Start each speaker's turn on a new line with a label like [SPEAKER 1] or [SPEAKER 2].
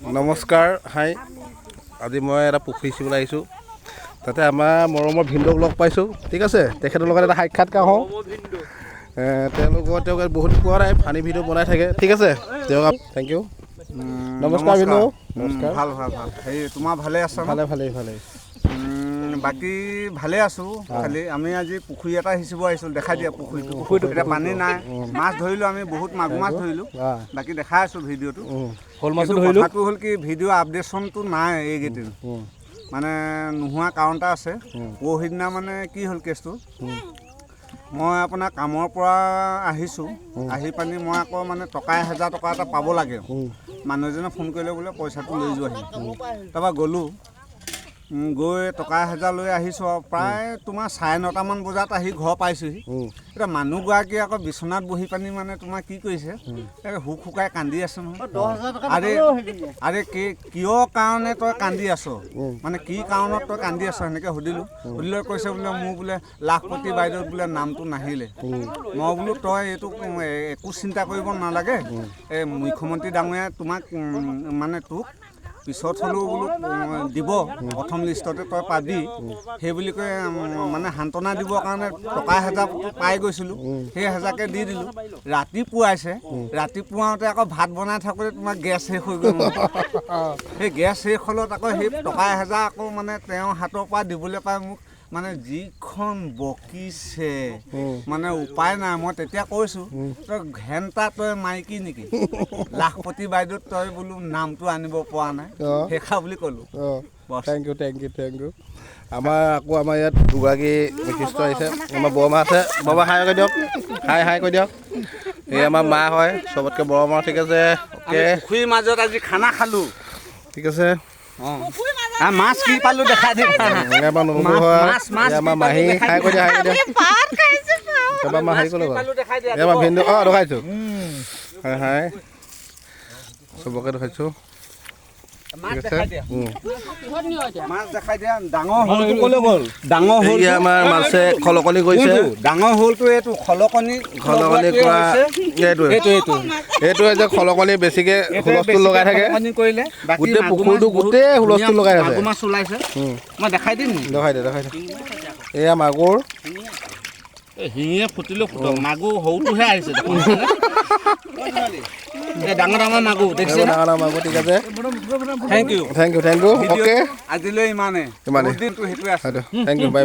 [SPEAKER 1] নমস্কাৰ হাই আজি মই এটা পুখুৰী চিবলৈ আহিছোঁ তাতে আমাৰ মৰমৰ ভিনদেউক লগ পাইছোঁ ঠিক আছে তেখেতৰ লগত এটা সাক্ষাৎকাৰ হওঁ তেওঁলোক বহুত পোৱা নাই ফানি ভিডিঅ' বনাই থাকে ঠিক আছে তেওঁক থেংক ইউ নমস্কাৰ ভিনদেউ নমস্কাৰ
[SPEAKER 2] ভাল ভাল ভাল হেৰি তোমাৰ ভালে আছা
[SPEAKER 1] ভালেই
[SPEAKER 2] বাকী ভালে আছোঁ খালি আমি আজি পুখুৰী এটা সিঁচিব আহিছোঁ দেখাই দিয়া পুখুৰীটো এতিয়া পানী নাই মাছ ধৰিলোঁ আমি বহুত মাগুৰ মাছ ধৰিলোঁ বাকী দেখাই আছোঁ ভিডিঅ'টো
[SPEAKER 1] শ'ল মাছো ধৰিলোঁ
[SPEAKER 2] কথাটো হ'ল কি ভিডিঅ' আপডেশ্যনটো নাই এইকেইদিন মানে নোহোৱা কাৰণ এটা আছে পৰহিদিনা মানে কি হ'ল কেছটো মই আপোনাৰ কামৰ পৰা আহিছোঁ আহি পানি মই আকৌ মানে টকা 1000 টকা এটা পাব লাগে মানুহ এজনে ফোন কৰিলে বোলে পইচাটো লৈ যোৱাহি তাৰপৰা গ'লোঁ গৈ টকা 1000 লৈ আহিছোঁ আৰু প্ৰায় তোমাৰ 9:30মান বজাত আহি ঘৰ পাইছোঁহি এতিয়া মানুহগৰাকী আকৌ বিচনাত বহি পানি মানে তোমাৰ কি কৰিছে হুক হুকাই কান্দি আছে নহয় আৰে কিয় কাৰণে তই কান্দি আছ মানে কি কাৰণত তই কান্দি আছ সেনেকৈ সুধিলে কৈছে বোলে মোৰ বোলে লাখপতি বাইদেউত বোলে নামটো নাহিলে মই বোলো তই এইটো একো চিন্তা কৰিব নালাগে এই মুখ্যমন্ত্ৰী ডাঙৰীয়াই তোমাক মানে তোক পিছত হ'লেও বোলো দিব প্ৰথম লিষ্টতে তই পাবি সেই বুলি কৈ মানে সান্তনা দিবৰ কাৰণে টকা 1000 পাই গৈছিলোঁ সেই 1000কে দি দিলোঁ ৰাতিপুৱাওঁতে আকৌ ভাত বনাই থাকোঁতে তোমাৰ গেছ শেষ হৈ গ'ল সেই গেছ শেষ হ'লত আকৌ সেই টকা 1000 আকৌ মানে তেওঁৰ হাতৰ পৰা দিবলৈ পাই মোক মানে যিখন বকিছে মানে উপায় নাই মই তেতিয়া কৈছোঁ তই ঘেণ্টা তই মাইকী নেকি লাখপতি বাইদেউত তই বোলো নামটো আনিব পৰা নাই সেইষা বুলি ক'লোঁ
[SPEAKER 1] থেংক ইউ আমাৰ ইয়াত দুগৰাকী বিশিষ্ট আহিছে আমাৰ বৰমা আছে বৰমা হাই কৈ দিয়ক হাই কৈ দিয়ক এই আমাৰ মা হয় চবতকৈ বৰমা ঠিক আছে
[SPEAKER 2] পুখুৰীৰ মাজত আজি খানা খালোঁ
[SPEAKER 1] ঠিক আছে
[SPEAKER 2] মাছ কি পালোঁ দেখাই দিম
[SPEAKER 1] আমাৰ মাহী খাই কৈ দিয়া আমাৰ ভিনদেউ দেখাইছোঁ হাই চবকে দেখাইছোঁ আমাৰ মাছে খলকনি কৰিছে
[SPEAKER 2] ডাঙৰ হ'লটো এইটো খলকনি
[SPEAKER 1] কৰা এইটোৱে যে খলকনি বেছিকে হুলস্থুল লগাই থাকে গোটেই পুখুৰীটো গোটেই হুলস্থুল লগাই আছে
[SPEAKER 2] মাছ ওলাইছে মই দেখাই দিম
[SPEAKER 1] দেখাই দে এয়া মাগুৰ
[SPEAKER 2] শিঙিয়ে ফুটিলেও ফুটক মাগুৰ সৰুটোহে আহিছে ডাঙৰ মাগুৰ দেখিছে
[SPEAKER 1] ডাঙৰ মাগুৰ ঠিক আছে
[SPEAKER 2] থেংক ইউ
[SPEAKER 1] অ'কে
[SPEAKER 2] আজিলৈ ইমানে
[SPEAKER 1] দিনটো
[SPEAKER 2] সেইটোৱে আছে
[SPEAKER 1] থেংক ইউ বাই